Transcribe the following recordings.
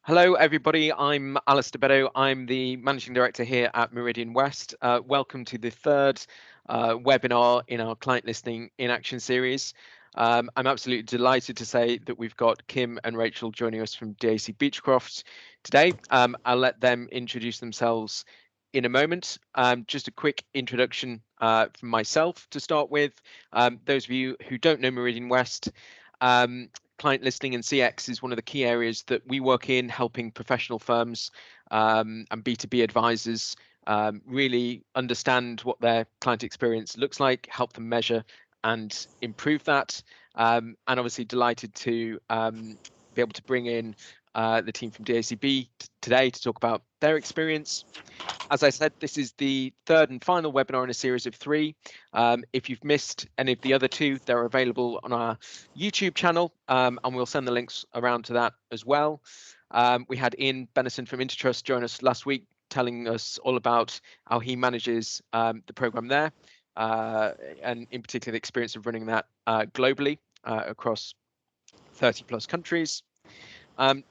Hello, everybody. I'm Alastair Beddow. I'm the Managing Director here at Meridian West. Welcome to the third webinar in our Client Listening in Action series. I'm absolutely delighted to say that we've got Kim and Rachel joining us from DAC Beachcrofts today. I'll let them introduce themselves in a moment. Just a quick introduction from myself to start with. Those of you who don't know Meridian West, client listening and CX is one of the key areas that we work in, helping professional firms and B2B advisors really understand what their client experience looks like, help them measure and improve that. And obviously delighted to be able to bring in the team from DACB today to talk about their experience. As I said, this is the third and final webinar in a series of 3. If you've missed any of the other 2, they're available on our YouTube channel, and we'll send the links around to that as well. We had Ian Benison from Intertrust join us last week, telling us all about how he manages the program there, and in particular the experience of running that globally across 30 plus countries.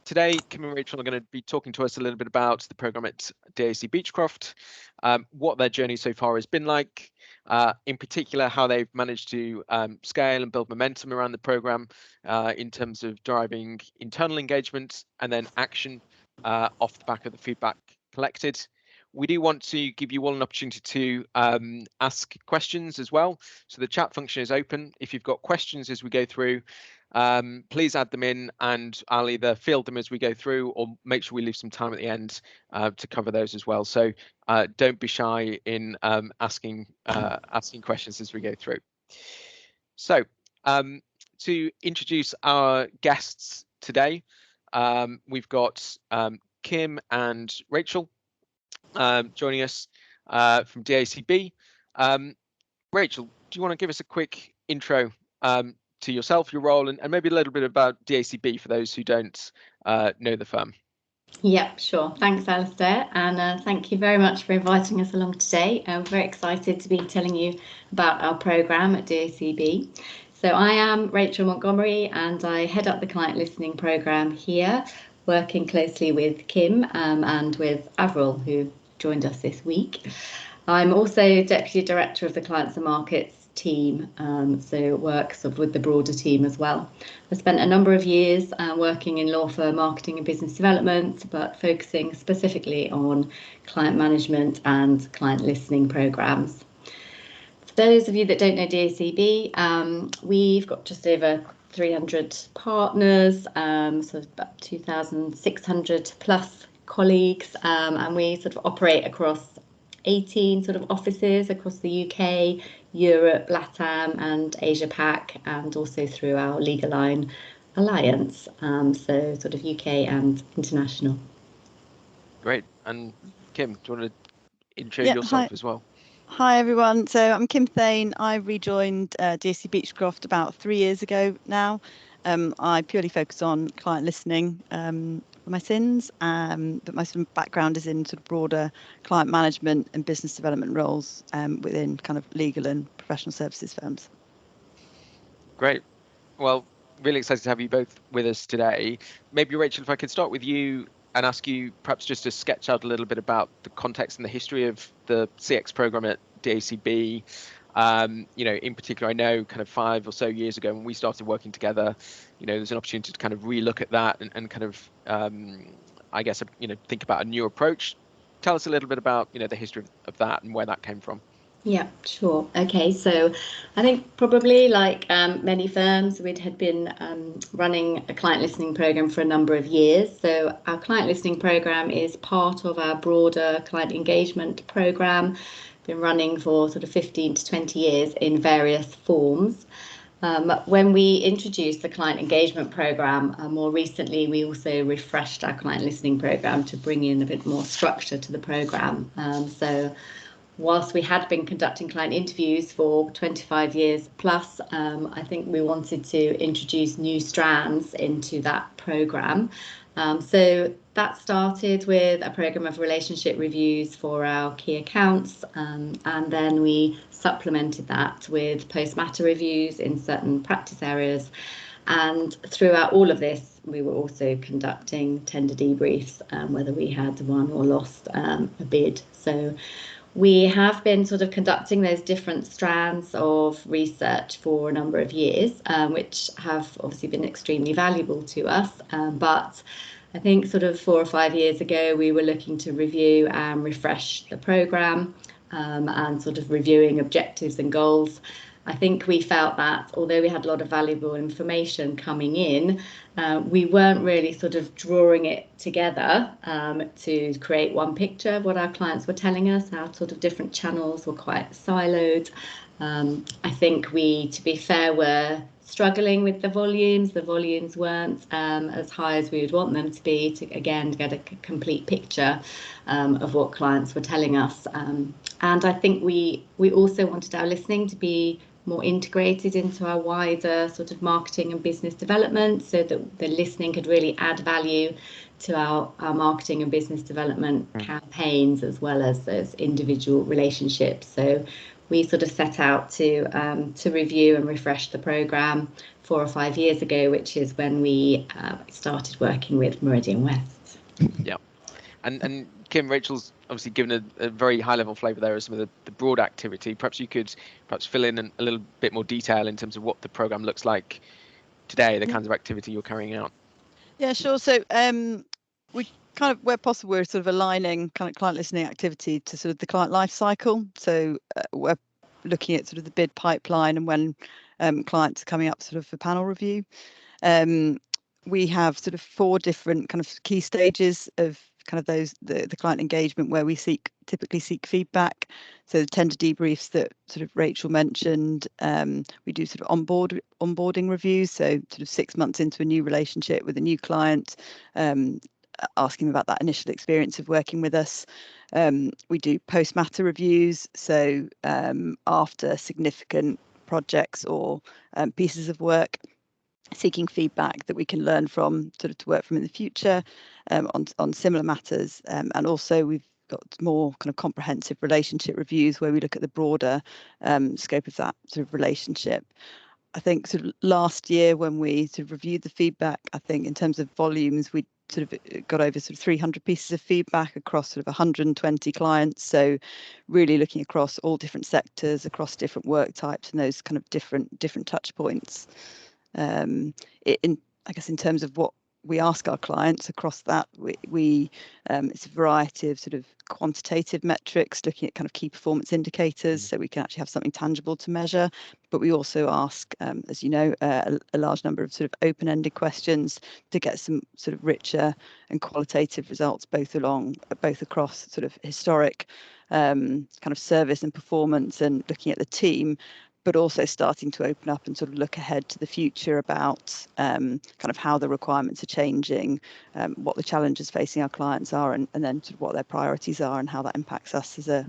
Today, Kim and Rachel are going to be talking to us a little bit about the program at DAC Beachcroft, what their journey so far has been like, in particular how they've managed to scale and build momentum around the program in terms of driving internal engagement and then action off the back of the feedback collected. We do want to give you all an opportunity to ask questions as well. So the chat function is open. If you've got questions as we go through, please add them in and I'll either field them as we go through or make sure we leave some time at the end to cover those as well. So don't be shy in asking questions as we go through. So to introduce our guests today, we've got Kim and Rachel joining us from DACB. Rachel, do you want to give us a quick intro to yourself, your role, and maybe a little bit about DACB for those who don't know the firm? Yep, sure. Thanks, Alastair, and thank you very much for inviting us along today. I'm very excited to be telling you about our programme at DACB. So I am Rachel Montgomery and I head up the client listening programme here, working closely with Kim and with Avril, who joined us this week. I'm also Deputy Director of the Clients and Markets team, so work sort of with the broader team as well. I spent a number of years working in law firm marketing and business development, but focusing specifically on client management and client listening programs. For those of you that don't know DACB, we've got just over 300 partners, so about 2,600 plus colleagues, and we sort of operate across 18 sort of offices across the UK, Europe, LATAM and Asia Pac, and also through our Legal Line Alliance, so sort of UK and international. Great. And Kim, do you want to intro yourself as well? Hi everyone, so I'm Kim Thain. I rejoined DAC Beachcroft about 3 years ago now. I purely focus on client listening for my sins, but my sort of background is in sort of broader client management and business development roles within kind of legal and professional services firms. Great. Well, really excited to have you both with us today. Maybe Rachel, if I could start with you and ask you perhaps just to sketch out a little bit about the context and the history of the CX program at DACB. You know, in particular, I know kind of 5 or so years ago when we started working together, you know, there's an opportunity to kind of relook at that and kind of, I guess, you know, think about a new approach. Tell us a little bit about, you know, the history of that and where that came from. Yeah, sure. Okay, so I think probably like many firms, we had been running a client listening program for a number of years. So our client listening program is part of our broader client engagement program, been running for sort of 15 to 20 years in various forms. When we introduced the client engagement program more recently, we also refreshed our client listening program to bring in a bit more structure to the program. So whilst we had been conducting client interviews for 25 years plus, I think we wanted to introduce new strands into that program. So that started with a program of relationship reviews for our key accounts, and then we supplemented that with post-matter reviews in certain practice areas. And throughout all of this, we were also conducting tender debriefs, whether we had won or lost a bid. So we have been sort of conducting those different strands of research for a number of years, which have obviously been extremely valuable to us. But I think sort of 4 or 5 years ago, we were looking to review and refresh the programme, and sort of reviewing objectives and goals. I think we felt that although we had a lot of valuable information coming in, we weren't really sort of drawing it together to create one picture of what our clients were telling us. Our sort of different channels were quite siloed. I think we, to be fair, were struggling with the volumes. The volumes weren't as high as we would want them to be to, again, get a complete picture of what clients were telling us. And I think we also wanted our listening to be more integrated into our wider sort of marketing and business development, so that the listening could really add value to our marketing and business development campaigns, as well as those individual relationships. So we sort of set out to review and refresh the programme 4 or 5 years ago, which is when we started working with Meridian West. Yeah. And Kim, Rachel's obviously given a very high level flavour there of some of the broad activity. Perhaps you could fill in a little bit more detail in terms of what the programme looks like today, the kinds of activity you're carrying out. Yeah, sure. So we kind of, where possible, we're sort of aligning kind of client listening activity to sort of the client life cycle. So we're looking at sort of the bid pipeline and when clients are coming up sort of for panel review. We have sort of 4 different kind of key stages of kind of the client engagement where we typically seek feedback. So the tender debriefs that sort of Rachel mentioned, we do sort of onboarding reviews, so sort of 6 months into a new relationship with a new client, asking about that initial experience of working with us. We do post-matter reviews, so after significant projects or pieces of work, seeking feedback that we can learn from, sort of to work from in the future on similar matters. And also we've got more kind of comprehensive relationship reviews where we look at the broader scope of that sort of relationship. I think sort of last year when we sort of reviewed the feedback, I think in terms of volumes, we sort of got over sort of 300 pieces of feedback across sort of 120 clients. So really looking across all different sectors, across different work types and those kind of different touch points. I guess in terms of what we ask our clients across that, we it's a variety of sort of quantitative metrics, looking at kind of key performance indicators, so we can actually have something tangible to measure. But we also ask, as you know, a large number of sort of open-ended questions to get some sort of richer and qualitative results, both across sort of historic kind of service and performance, and looking at the team, but also starting to open up and sort of look ahead to the future about kind of how the requirements are changing, what the challenges facing our clients are, and then sort of what their priorities are and how that impacts us as a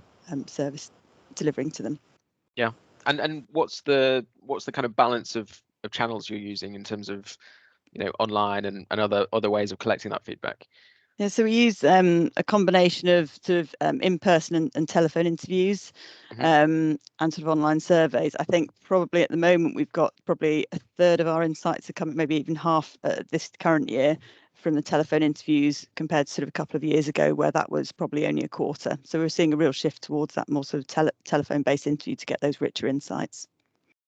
service delivering to them. Yeah, and what's the kind of balance of channels you're using in terms of, you know, online and other ways of collecting that feedback? Yeah, so we use a combination of sort of in-person and telephone interviews, and sort of online surveys. I think probably at the moment we've got probably a third of our insights are coming, maybe even half this current year, from the telephone interviews, compared to sort of a couple of years ago where that was probably only a quarter. So we're seeing a real shift towards that more sort of telephone-based interview to get those richer insights.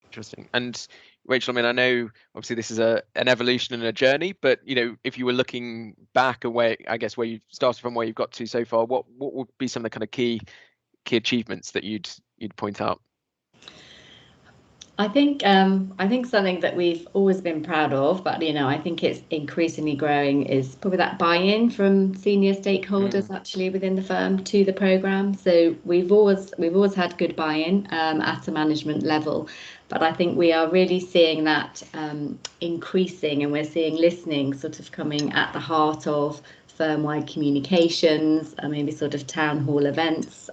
Interesting. And Rachel, I mean, I know obviously this is an evolution and a journey, but you know, if you were looking back away, I guess where you started from, where you've got to so far, what would be some of the kind of key achievements that you'd point out? I think something that we've always been proud of, but you know, I think it's increasingly growing, is probably that buy-in from senior stakeholders actually within the firm to the programme. So we've always had good buy-in at a management level, but I think we are really seeing that increasing, and we're seeing listening sort of coming at the heart of firm-wide communications, maybe sort of town hall events,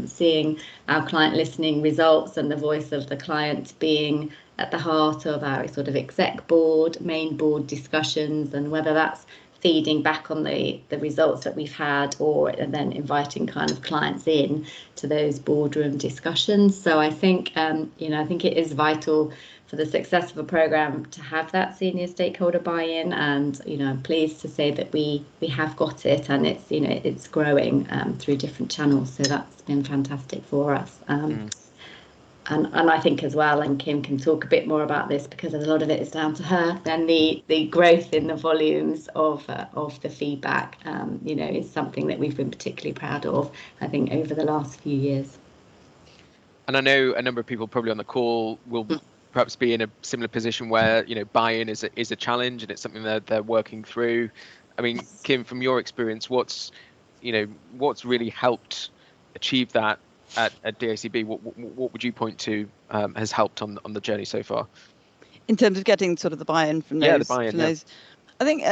seeing our client listening results and the voice of the client being at the heart of our sort of exec board, main board discussions, and whether that's feeding back on the results that we've had, and then inviting kind of clients in to those boardroom discussions. So I think I think it is vital for the success of a program to have that senior stakeholder buy-in, and I'm pleased to say that we have got it, and it's growing through different channels. So that's been fantastic for us. And I think as well, and Kim can talk a bit more about this because a lot of it is down to her, then the growth in the volumes of the feedback, is something that we've been particularly proud of, I think, over the last few years. And I know a number of people probably on the call will perhaps be in a similar position where, buy-in is a challenge, and it's something that they're working through. I mean, Kim, from your experience, what's really helped achieve that at DACB? What would you point to has helped on the journey so far? In terms of getting sort of the buy-in from those? Yeah, the buy-in. Those, I think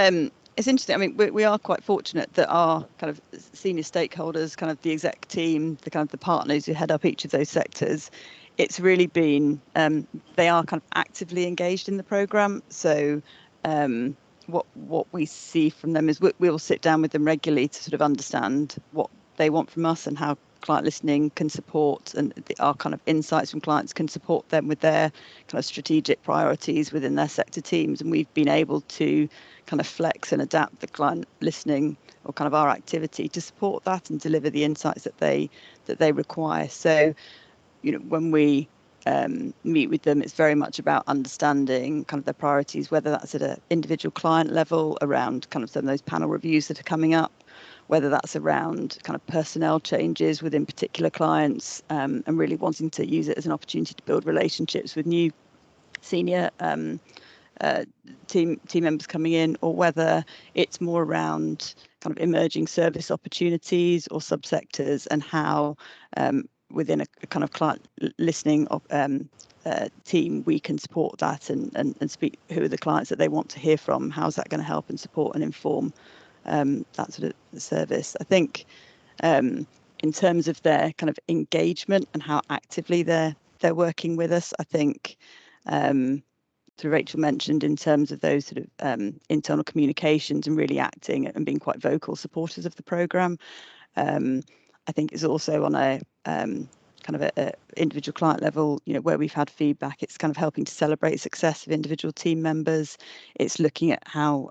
it's interesting. I mean, we are quite fortunate that our kind of senior stakeholders, kind of the exec team, the partners who head up each of those sectors, it's really been they are kind of actively engaged in the programme. So what we see from them is we'll sit down with them regularly to sort of understand what they want from us and how client listening can support, and our kind of insights from clients can support them with their kind of strategic priorities within their sector teams. And we've been able to kind of flex and adapt the client listening or kind of our activity to support that and deliver the insights that they require. So, when we meet with them, it's very much about understanding kind of their priorities, whether that's at an individual client level around kind of some of those panel reviews that are coming up, whether that's around kind of personnel changes within particular clients, and really wanting to use it as an opportunity to build relationships with new senior team members coming in, or whether it's more around kind of emerging service opportunities or subsectors, and how within a kind of client listening team we can support that and speak who are the clients that they want to hear from, how's that going to help and support and inform that sort of service. I think in terms of their kind of engagement and how actively they're working with us, I think so Rachel mentioned in terms of those sort of internal communications and really acting and being quite vocal supporters of the programme. I think it's also on a kind of a individual client level, where we've had feedback, it's kind of helping to celebrate success of individual team members. It's looking at how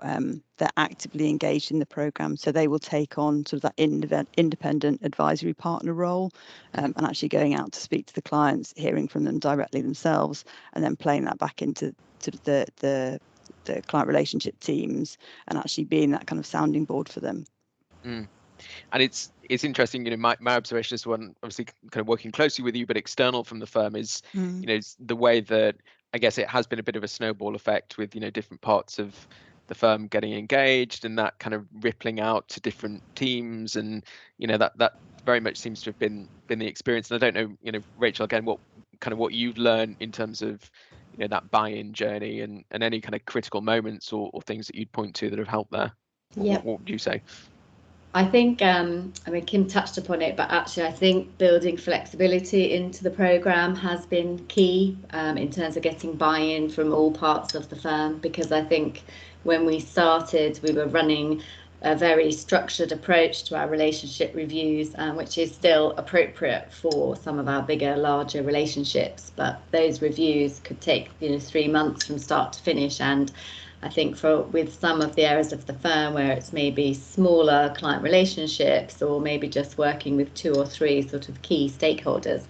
they're actively engaged in the programme. So they will take on sort of that independent advisory partner role, and actually going out to speak to the clients, hearing from them directly themselves, and then playing that back into the client relationship teams and actually being that kind of sounding board for them. And it's interesting, my observation as one, obviously kind of working closely with you, but external from the firm is, the way that I guess it has been a bit of a snowball effect with, different parts of the firm getting engaged and that kind of rippling out to different teams. And, that very much seems to have been the experience. And I don't know, Rachel, again, what you've learned in terms of, that buy-in journey and any kind of critical moments or things that you'd point to that have helped there. What would you say? I think, Kim touched upon it, but actually I think building flexibility into the programme has been key in terms of getting buy-in from all parts of the firm, because I think when we started, we were running a very structured approach to our relationship reviews, which is still appropriate for some of our bigger, larger relationships. But those reviews could take 3 months from start to finish, and I think with some of the areas of the firm where it's maybe smaller client relationships or maybe just working with 2 or 3 sort of key stakeholders,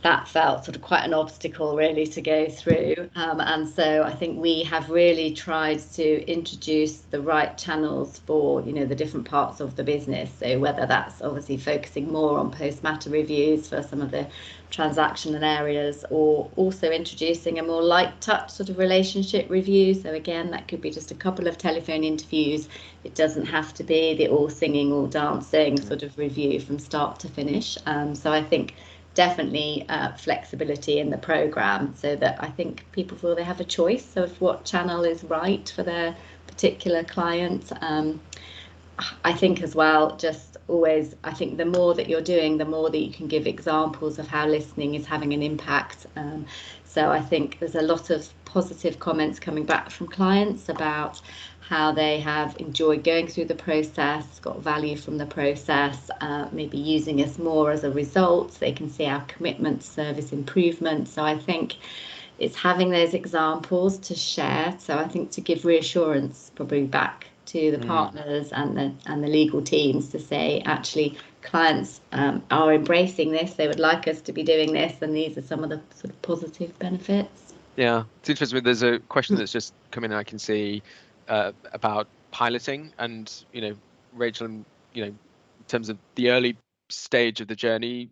that felt sort of quite an obstacle really to go through. And so I think we have really tried to introduce the right channels for, the different parts of the business. So whether that's obviously focusing more on post-matter reviews for some of the transactional areas, or also introducing a more light touch sort of relationship review. So again, that could be just a couple of telephone interviews. It doesn't have to be the all singing, all dancing sort of review from start to finish. So I think definitely flexibility in the programme, so that I think people feel they have a choice of what channel is right for their particular client. I think as well, just always, I think the more that you're doing, the more that you can give examples of how listening is having an impact. So I think there's a lot of positive comments coming back from clients about how they have enjoyed going through the process, got value from the process, maybe using us more as a result. They can see our commitment to service improvement. So I think it's having those examples to share. So I think to give reassurance probably back to the partners and the legal teams to say, actually, clients are embracing this. They would like us to be doing this, and these are some of the sort of positive benefits. Yeah, it's interesting. There's a question that's just come in, I can see, about piloting, and Rachel, in terms of the early stage of the journey,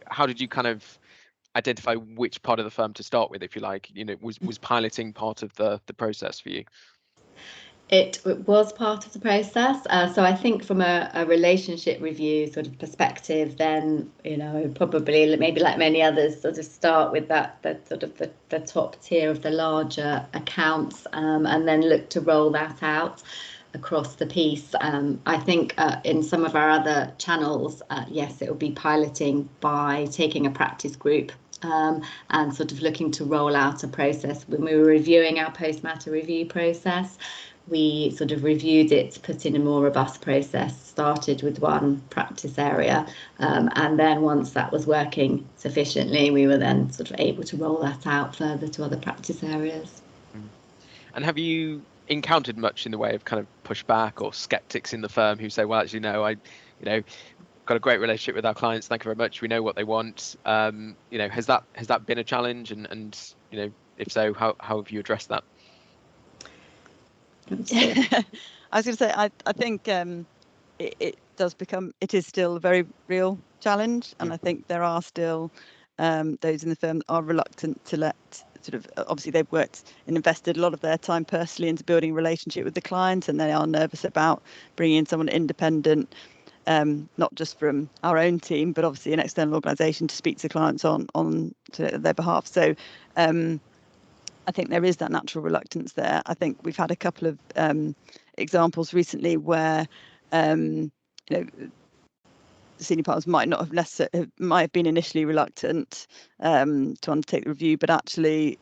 how did you kind of identify which part of the firm to start with, if you like? Was piloting part of the process for you? It was part of the process. So I think from a relationship review sort of perspective, then, probably maybe like many others, sort of start with the sort of the top tier of the larger accounts, and then look to roll that out across the piece. I think in some of our other channels, yes, it will be piloting by taking a practice group and sort of looking to roll out a process. When we were reviewing our post-matter review process, we sort of reviewed it, put in a more robust process, started with one practice area, and then once that was working sufficiently, we were then sort of able to roll that out further to other practice areas. And have you encountered much in the way of kind of pushback or skeptics in the firm who say, well, actually, no, got a great relationship with our clients, thank you very much, we know what they want? Has that been a challenge, and if so, how have you addressed that? I was going to say, I think it is still a very real challenge, and I think there are still those in the firm that are reluctant to let obviously they've worked and invested a lot of their time personally into building a relationship with the client, and they are nervous about bringing in someone independent, not just from our own team, but obviously an external organisation to speak to clients on their behalf. So I think there is that natural reluctance there. I think we've had a couple of examples recently where senior partners might have been initially reluctant to undertake the review, but actually,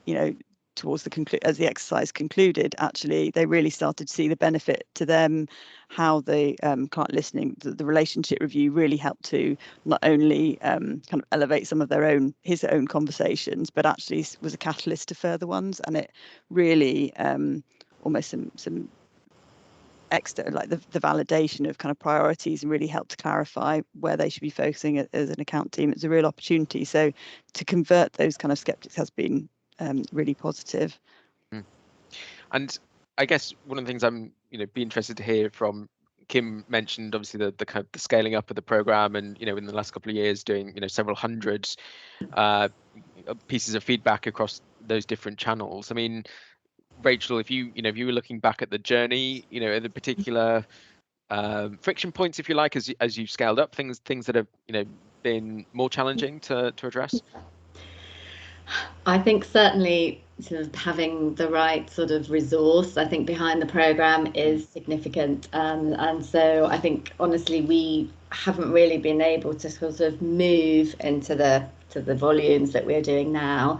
towards as the exercise concluded, actually they really started to see the benefit to them, how the client listening, the relationship review really helped to not only kind of elevate some of his own conversations, but actually was a catalyst to further ones, and it really almost some extra, like the validation of kind of priorities, and really helped to clarify where they should be focusing as an account team. It's a real opportunity. So to convert those kind of skeptics has been really positive. And I guess one of the things I'm be interested to hear from, Kim mentioned obviously the kind of the scaling up of the program, and in the last couple of years doing several hundred pieces of feedback across those different channels. I mean, Rachel, if you were looking back at the journey, are there particular friction points, if you like, as you've scaled up, things that have been more challenging to address? I think certainly sort of having the right sort of resource, I think, behind the program is significant, and so I think honestly we haven't really been able to sort of move into the volumes that we're doing now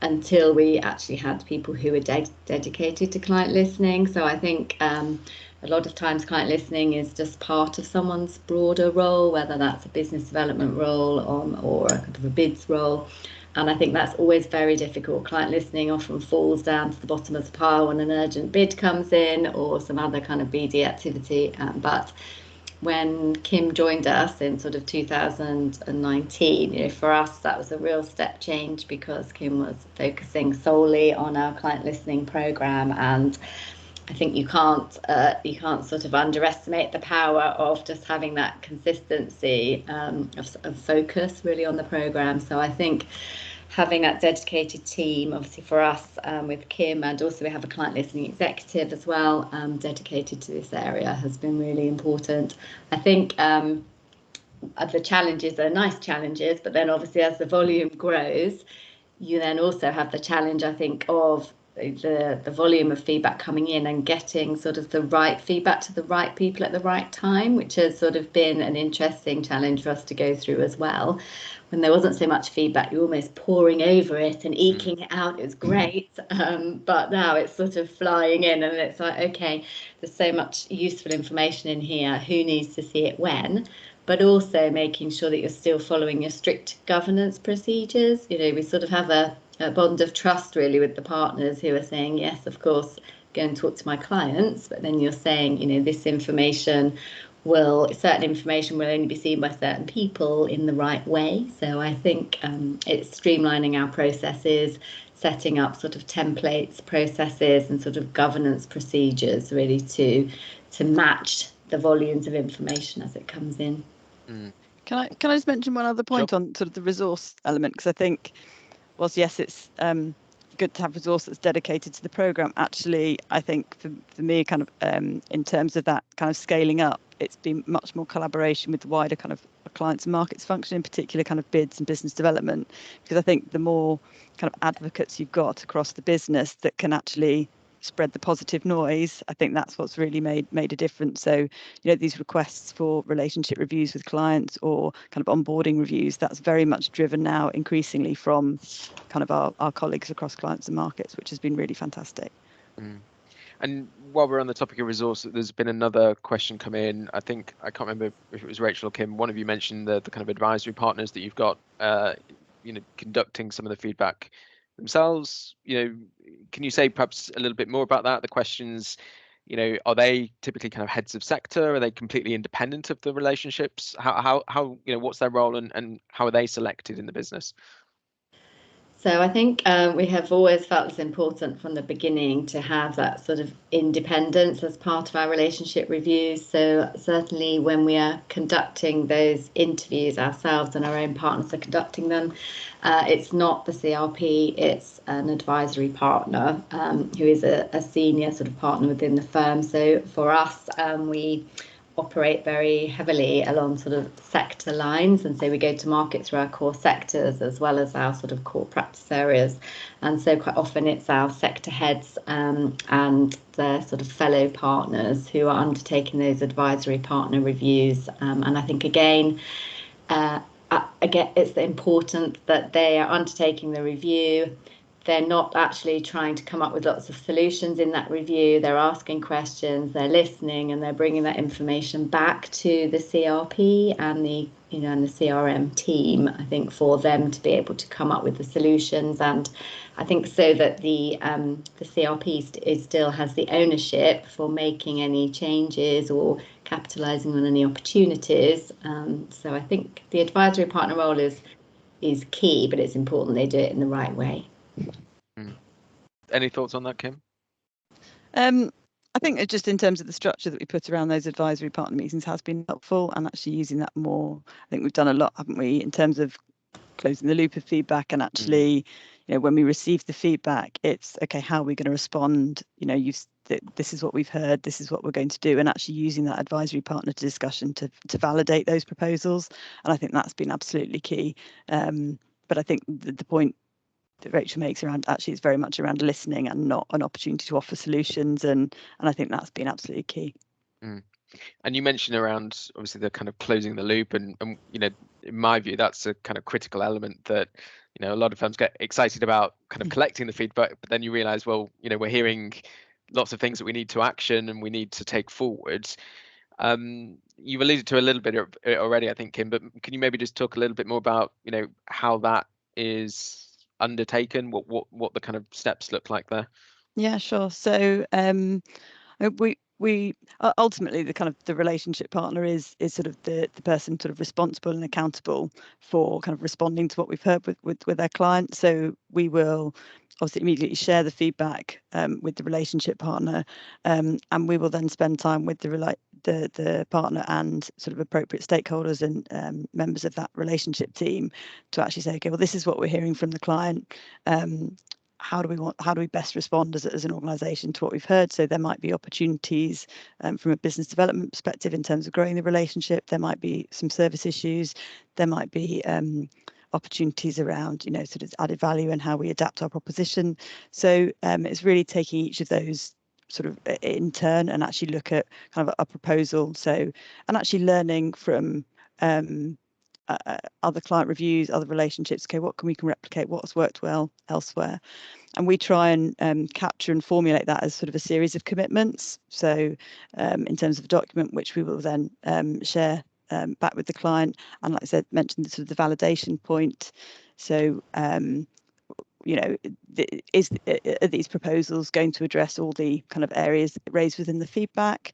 until we actually had people who were dedicated to client listening. So I think a lot of times client listening is just part of someone's broader role, whether that's a business development role or a kind of a bids role. And I think that's always very difficult. Client listening often falls down to the bottom of the pile when an urgent bid comes in or some other kind of BD activity. But when Kim joined us in sort of 2019, for us that was a real step change, because Kim was focusing solely on our client listening program, and I think you can't sort of underestimate the power of just having that consistency of focus really on the program. So I think having that dedicated team, obviously for us with Kim, and also we have a client listening executive as well, dedicated to this area, has been really important. I think the challenges are nice challenges, but then obviously as the volume grows, you then also have the challenge, I think, of the volume of feedback coming in and getting sort of the right feedback to the right people at the right time, which has sort of been an interesting challenge for us to go through as well. When there wasn't so much feedback, you're almost pouring over it and eking it out. It was great, but now it's sort of flying in, and it's like, okay, there's so much useful information in here. Who needs to see it when? But also making sure that you're still following your strict governance procedures. You know, we sort of have a bond of trust really with the partners who are saying, yes, of course, go and talk to my clients, but then you're saying, you know, this information certain information will only be seen by certain people in the right way. So I think it's streamlining our processes, setting up sort of templates, processes, and sort of governance procedures really to match the volumes of information as it comes in. Can I just mention one other point on sort of the resource element? Because I think, whilst yes, it's good to have resource that's dedicated to the programme, actually, I think for me, kind of in terms of that kind of scaling up, it's been much more collaboration with the wider kind of clients and markets function, in particular kind of bids and business development, because I think the more kind of advocates you've got across the business that can actually spread the positive noise, I think that's what's really made a difference. So, you know, these requests for relationship reviews with clients or kind of onboarding reviews, that's very much driven now increasingly from kind of our colleagues across clients and markets, which has been really fantastic. And while we're on the topic of resource, there's been another question come in. I think, I can't remember if it was Rachel or Kim, one of you mentioned the kind of advisory partners that you've got, you know, conducting some of the feedback themselves. You know, can you say perhaps a little bit more about that? The questions, you know, are they typically kind of heads of sector? Are they completely independent of the relationships? How you know, what's their role and how are they selected in the business? So I think we have always felt it's important from the beginning to have that sort of independence as part of our relationship reviews. So certainly when we are conducting those interviews ourselves and our own partners are conducting them, it's not the CRP, it's an advisory partner who is a senior sort of partner within the firm. So for us, we operate very heavily along sort of sector lines, and so we go to market through our core sectors as well as our sort of core practice areas, and so quite often it's our sector heads and their sort of fellow partners who are undertaking those advisory partner reviews, and I think again it's important that they are undertaking the review. They're not actually trying to come up with lots of solutions in that review. They're asking questions, they're listening, and they're bringing that information back to the CRP and the CRM team, I think, for them to be able to come up with the solutions. And I think so that the CRP still has the ownership for making any changes or capitalising on any opportunities. So I think the advisory partner role is key, but it's important they do it in the right way. Any thoughts on that, Kim? I think it's just in terms of the structure that we put around those advisory partner meetings has been helpful, and actually using that more. I think we've done a lot, haven't we, in terms of closing the loop of feedback, and actually, you know, when we receive the feedback, it's okay, how are we going to respond? You know, this is what we've heard, this is what we're going to do, and actually using that advisory partner discussion to validate those proposals. And I think that's been absolutely key. But I think the point that Rachel makes around actually it's very much around listening and not an opportunity to offer solutions, and I think that's been absolutely key. And you mentioned around obviously the kind of closing the loop, and you know, in my view, that's a kind of critical element that, you know, a lot of firms get excited about kind of collecting the feedback, but then you realize, well, you know, we're hearing lots of things that we need to action and we need to take forward. You've alluded to a little bit of it already, I think, Kim, but can you maybe just talk a little bit more about, you know, how that is undertaken, what the kind of steps look like there? Yeah, sure. So we ultimately, the kind of the relationship partner is sort of the person sort of responsible and accountable for kind of responding to what we've heard with their clients. So we will obviously immediately share the feedback with the relationship partner, and we will then spend time with the partner and sort of appropriate stakeholders and members of that relationship team to actually say, okay, well, this is what we're hearing from the client. How do we best respond as an organisation to what we've heard? So there might be opportunities from a business development perspective in terms of growing the relationship. There might be some service issues. There might be opportunities around, sort of added value and how we adapt our proposition. So it's really taking each of those sort of in turn and actually look at kind of a proposal. So, and actually learning from other client reviews, other relationships. Okay, what can we replicate? What's worked well elsewhere? And we try and capture and formulate that as sort of a series of commitments. So in terms of a document, which we will then share back with the client. And like I said, mentioned sort of the validation point. So are these proposals going to address all the kind of areas raised within the feedback?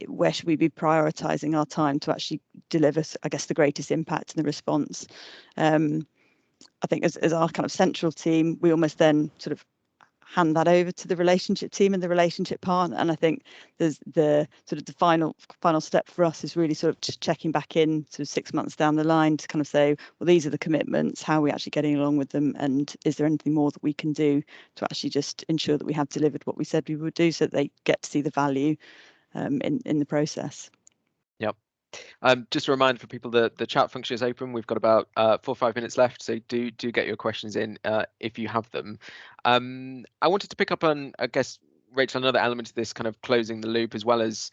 Where should we be prioritising our time to actually deliver, I guess, the greatest impact in the response? I think as our kind of central team, we almost then sort of hand that over to the relationship team and the relationship partner. And I think there's the final step for us is really sort of just checking back in sort of 6 months down the line to kind of say, well, these are the commitments, how are we actually getting along with them, and is there anything more that we can do to actually just ensure that we have delivered what we said we would do, so that they get to see the value in the process. Yep. Just a reminder for people that the chat function is open. We've got about 4 or 5 minutes left, so do get your questions in if you have them. I wanted to pick up on, I guess, Rachel, another element of this kind of closing the loop, as well as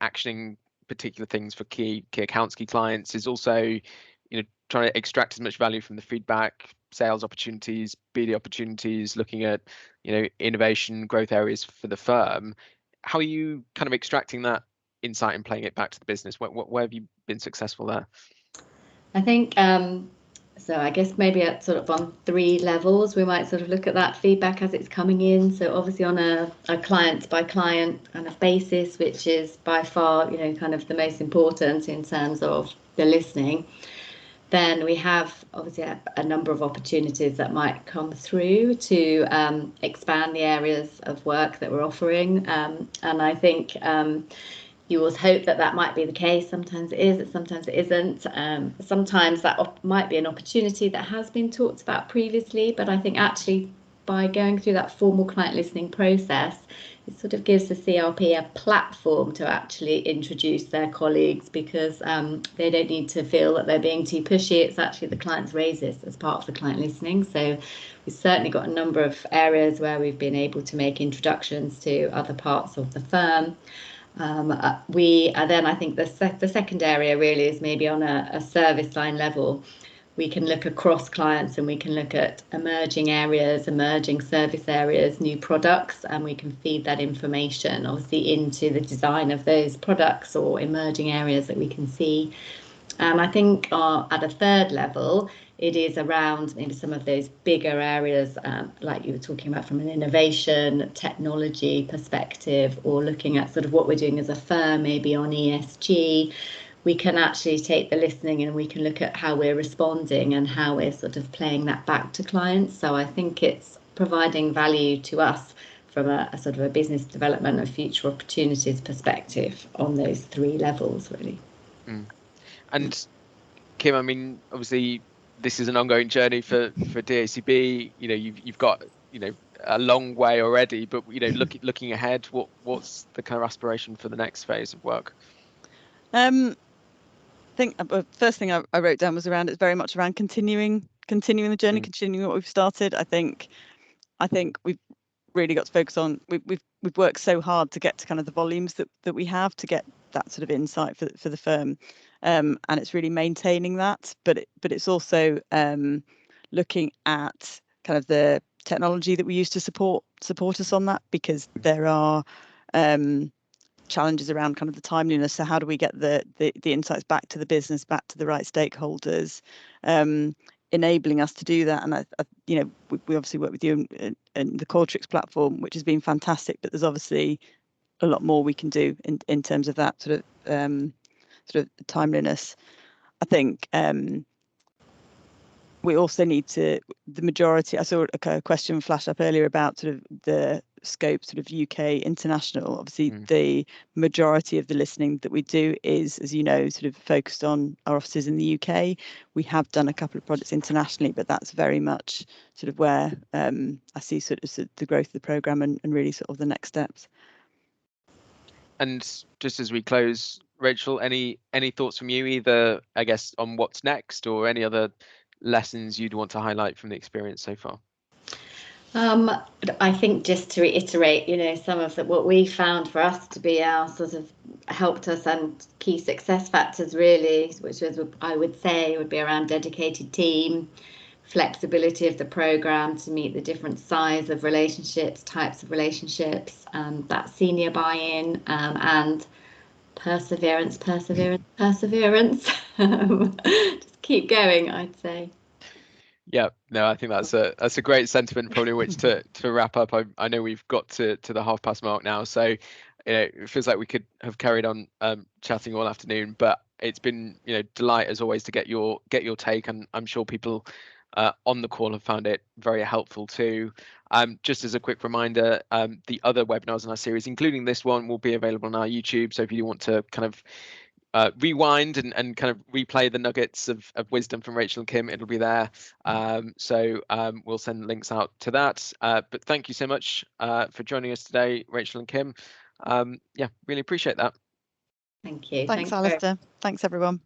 actioning particular things for key accounts, key clients, is also trying to extract as much value from the feedback, sales opportunities, BD opportunities, looking at innovation, growth areas for the firm. How are you kind of extracting that insight and playing it back to the business? Where have you been successful there? I think so I guess maybe at sort of on 3 levels we might sort of look at that feedback as it's coming in. So obviously on a client by client kind of basis, which is by far kind of the most important in terms of the listening. Then we have obviously a number of opportunities that might come through to expand the areas of work that we're offering, and I think you always hope that might be the case. Sometimes it is, sometimes it isn't. Sometimes that might be an opportunity that has been talked about previously, but I think actually by going through that formal client listening process, it sort of gives the CRP a platform to actually introduce their colleagues, because they don't need to feel that they're being too pushy. It's actually the client's raised this as part of the client listening. So we've certainly got a number of areas where we've been able to make introductions to other parts of the firm. Then I think the second area really is maybe on a service line level. We can look across clients and we can look at emerging areas, emerging service areas, new products, and we can feed that information obviously into the design of those products or emerging areas that we can see. I think at a third level, it is around maybe some of those bigger areas, like you were talking about from an innovation, technology perspective, or looking at sort of what we're doing as a firm, maybe on ESG. We can actually take the listening and we can look at how we're responding and how we're sort of playing that back to clients. So I think it's providing value to us from a sort of a business development and future opportunities perspective on those 3 levels, really. And Kim, I mean, obviously this is an ongoing journey for DACB. You've got a long way already, but looking ahead, what's the kind of aspiration for the next phase of work? I think first thing I wrote down was it's very much around continuing the journey, continuing what we've started. I think we've really got to focus on, we've worked so hard to get to kind of the volumes that we have to get that sort of insight for the firm, and it's really maintaining that, but it's also looking at kind of the technology that we use to support us on that, because there are challenges around kind of the timeliness. So how do we get the insights back to the business, back to the right stakeholders, enabling us to do that? And we obviously work with you and the Qualtrics platform, which has been fantastic, but there's obviously a lot more we can do in terms of that sort of timeliness. I think we also need to, the majority, I saw a question flash up earlier about sort of the scope, sort of UK international. Obviously the majority of the listening that we do is, as you know, sort of focused on our offices in the UK. We have done a couple of projects internationally, but that's very much sort of where I see sort of the growth of the programme and really sort of the next steps. And just as we close, Rachel, any thoughts from you, either I guess on what's next or any other lessons you'd want to highlight from the experience so far? I think just to reiterate, some of what we found for us to be our sort of helped us and key success factors really, which was, I would say, would be around dedicated team, flexibility of the program to meet the different size of relationships, types of relationships, that senior buy-in, and perseverance. Just keep going, I'd say. Yeah, no, I think that's a great sentiment, probably which to wrap up. I know we've got to the 1:30 mark now, so it feels like we could have carried on chatting all afternoon, but it's been delight as always to get your take, and I'm sure people on the call have found it very helpful too. Just as a quick reminder, the other webinars in our series, including this one, will be available on our YouTube. So if you want to kind of rewind and kind of replay the nuggets of wisdom from Rachel and Kim, it'll be there. So we'll send links out to that. But thank you so much for joining us today, Rachel and Kim. Yeah, really appreciate that. Thank you. Thanks, Alastair. Thanks, everyone.